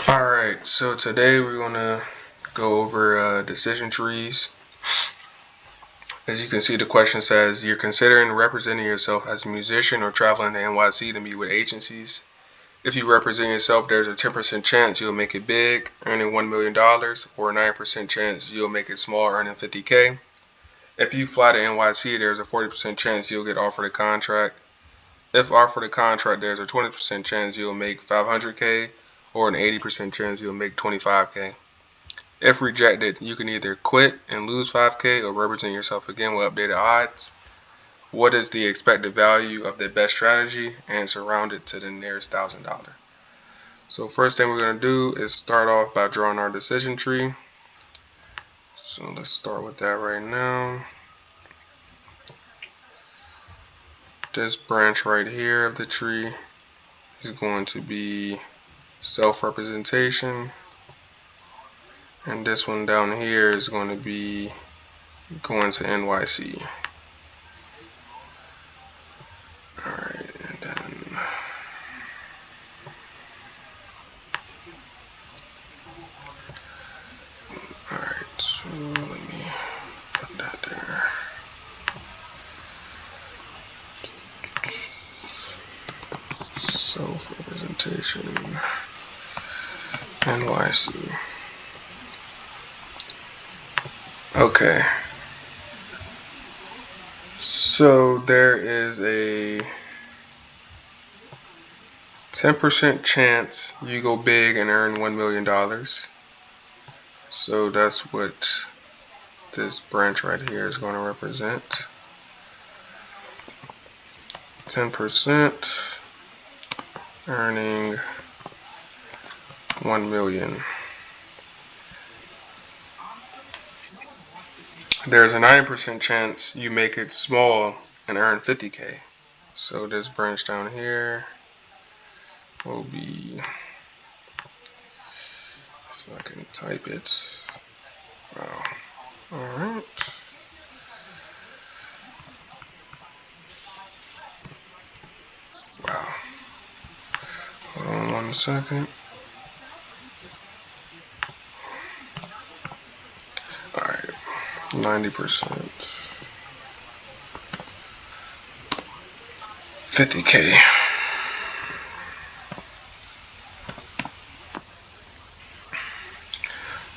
Alright, so today we're going to go over decision trees. As you can see, the question says, you're considering representing yourself as a musician or traveling to NYC to meet with agencies. If you represent yourself, there's a 10% chance you'll make it big, earning $1 million, or a 9% chance you'll make it small, earning $50K. If you fly to NYC, there's a 40% chance you'll get offered a contract. If offered a contract, there's a 20% chance you'll make $500K, or an 80% chance you'll make $25K. If rejected, you can either quit and lose $5K or represent yourself again with updated odds. What is the expected value of the best strategy? And surround it to the nearest $1,000. So first thing we're going to do is start off by drawing our decision tree. So let's start with that right now. This branch right here of the tree is going to be self-representation. And this one down here is going to be going to NYC. Alright, and then alright, so let me put that there. Self-representation NYC. Okay, so there is a 10% chance you go big and earn $1 million. So that's what this branch right here is going to represent. 10% earning 1 million. There's a 9% chance you make it small and earn 50K. So this branch down here will be, so I can type it. Wow. Alright. Wow. Hold on 1 second. Alright. 90%. 50K.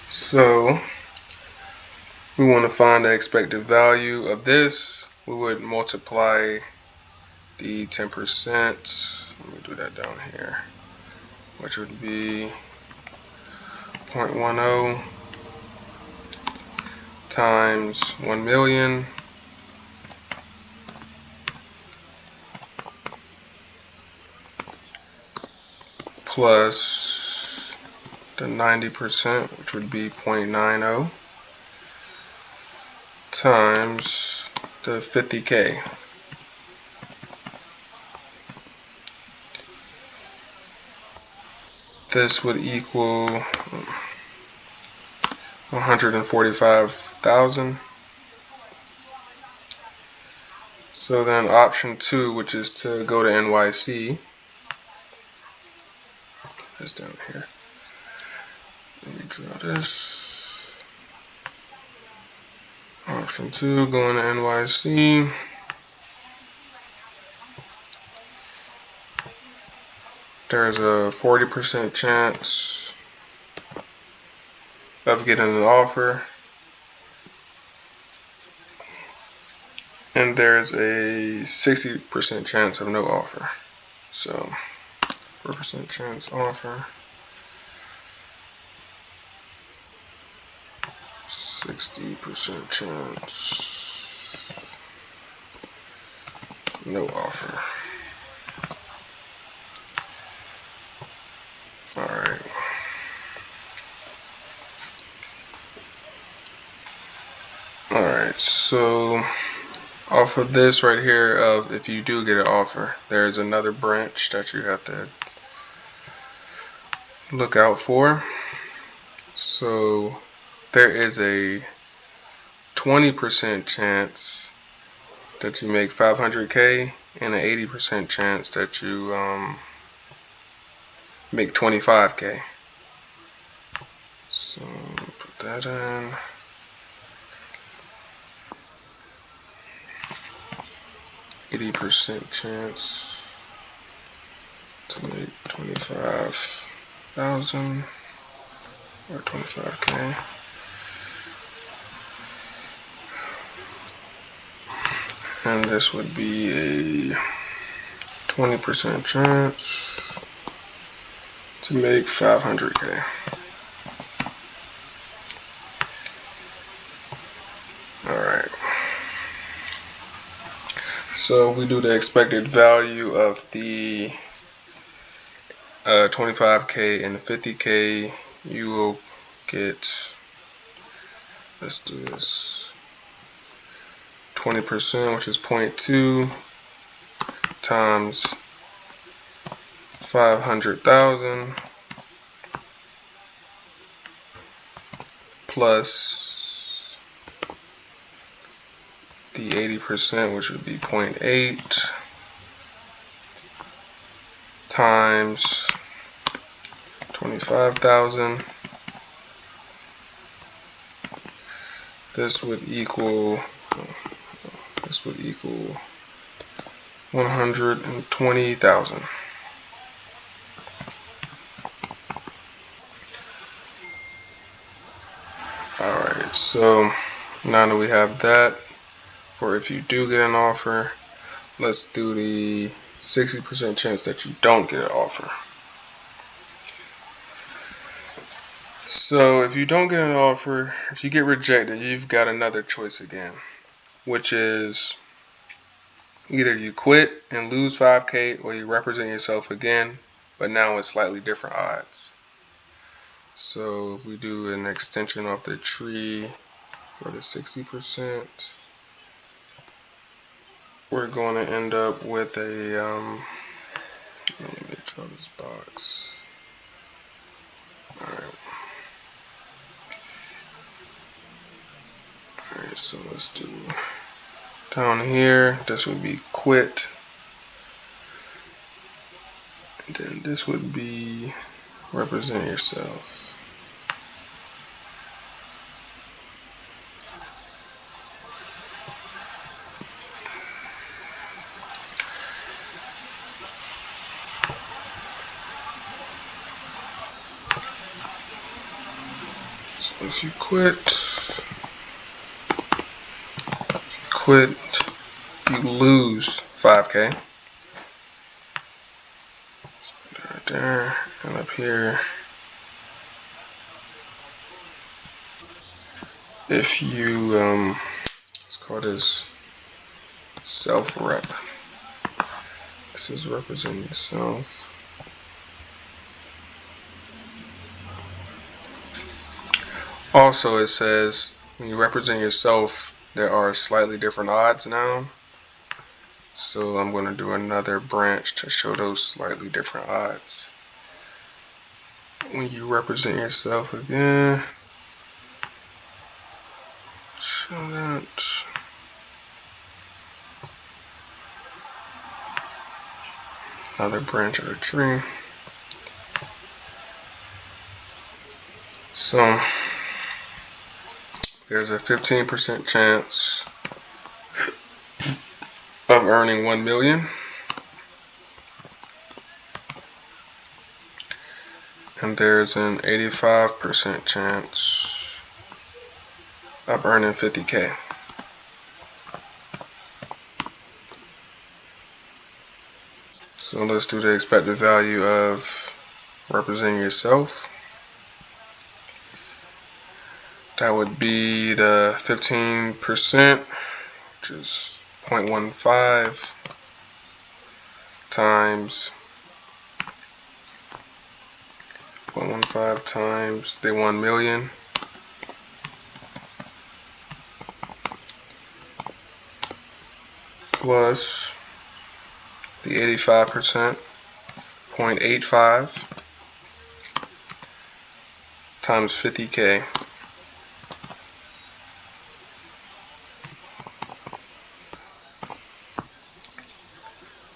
So we want to find the expected value of this. We would multiply the 10%. Let me do that down here, which would be 0.10 times 1 million plus the 90%, which would be 0.90 times the 50K. This would equal 145,000. So then option 2, which is to go to NYC, is down here. Let me draw this. Option 2, going to NYC. There's a 40% chance of getting an offer, and there's a 60% chance of no offer. So 4% chance offer, 60% chance no offer. Alright. Alright, so off of this right here of if you do get an offer, there's another branch that you have to look out for. So there is a 20% chance that you make 500K and an 80% chance that you make 25K. So put that in. %80 chance to make 25,000 or 25K. And this would be a 20% chance to make 500K. Alright. So if we do the expected value of the 25K and the 50K, you will get, let's do this, 20%, which is 0.2 times 500,000 plus the 80%, which would be 0.8 times 25,000. This would equal 120,000. Alright, so now that we have that, for if you do get an offer, let's do the 60% chance that you don't get an offer. So if you don't get an offer, if you get rejected, you've got another choice again, which is either you quit and lose 5K, or you represent yourself again, but now with slightly different odds. So if we do an extension of the tree for the 60%, we're going to end up with a, let me draw this box. Alright, so let's do down here, this would be quit, and then this would be represent yourself. So if you quit, you lose 5K. Let's put it right there, and up here, if you, let's call this self-rep. This is representing yourself. Also, it says when you represent yourself, there are slightly different odds now. So I'm going to do another branch to show those slightly different odds. When you represent yourself again, show that. Another branch of the tree. So there's a 15% chance of earning 1 million. And there's an 85% chance of earning 50K. So let's do the expected value of representing yourself. That would be the 15%, which is 0.15 times 0.15 times the 1 million plus the 85%, 0.85 times 50K.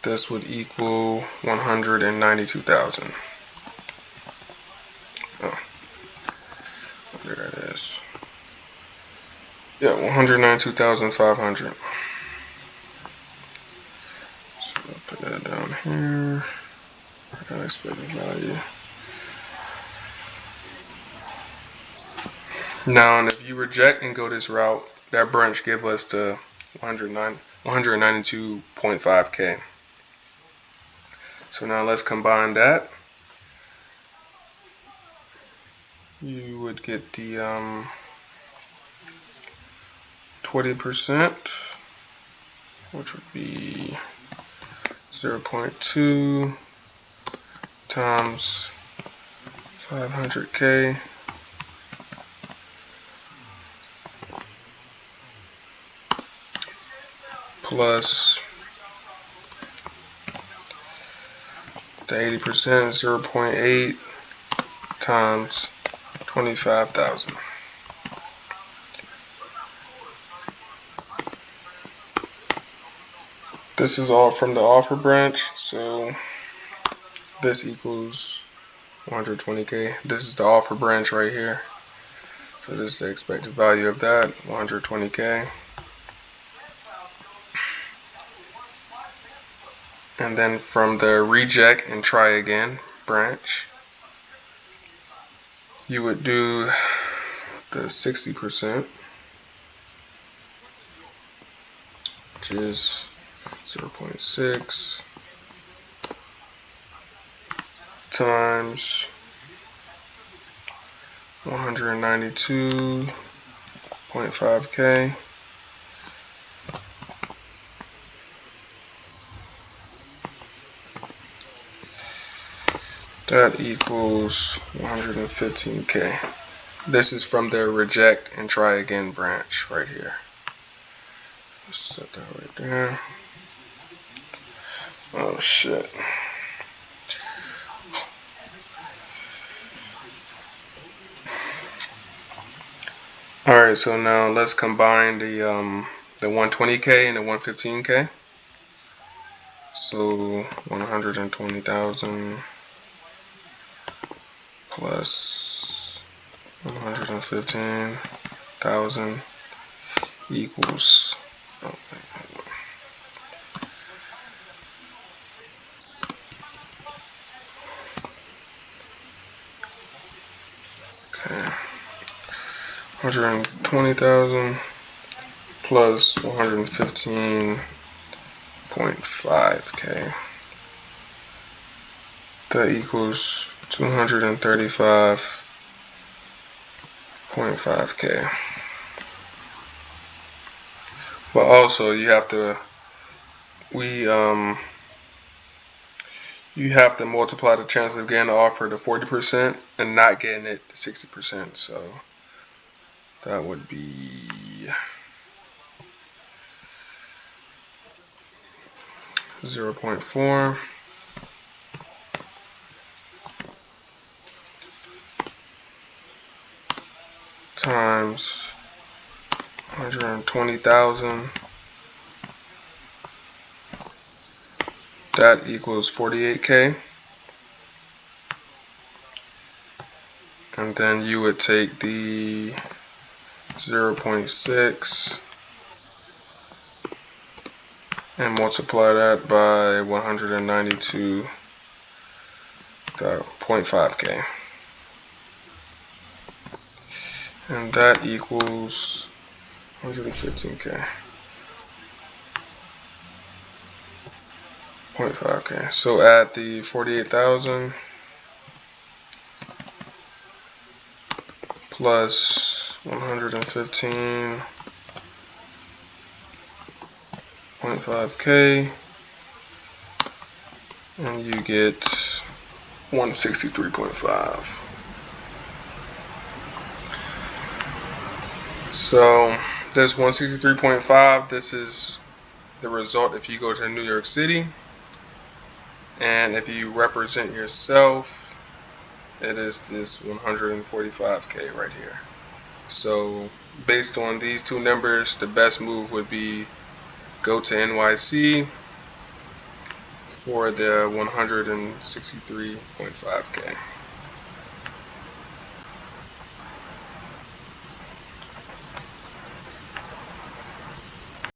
This would equal 192,000. Yeah, 192,500. So I'll put that down here. Expected value. Now, and if you reject and go this route, that branch give us the 192.5K. So now let's combine that. You would get the 20%, which would be 0.2 times 500K plus the 80%, 0.8 times 25,000. This is all from the offer branch, so this equals 120K. This is the offer branch right here. So this is the expected value of that, 120K. And then from the reject and try again branch, you would do the 60%, which is 0.6 times 192.5K. That equals 115K. This is from the reject and try again branch right here. Let's set that right there. Oh shit. Alright, so now let's combine the 120K and the 115K. So 120,000 plus 115,000 equals okay, 120,000 plus 115.5K. That equals 235.5K. But also you have to you have to multiply the chance of getting the offer to 40% and not getting it to 60%. So that would be 0.4 times 120,000. That equals 48K. And then you would take the 0.6 and multiply that by 192.5K. And that equals 115K. 0.5K. So add the 48,000 plus 115.5K, and you get 163.5. So this 163.5, this is the result if you go to New York City. And if you represent yourself, it is this 145K right here. So based on these two numbers, the best move would be go to NYC for the 163.5K.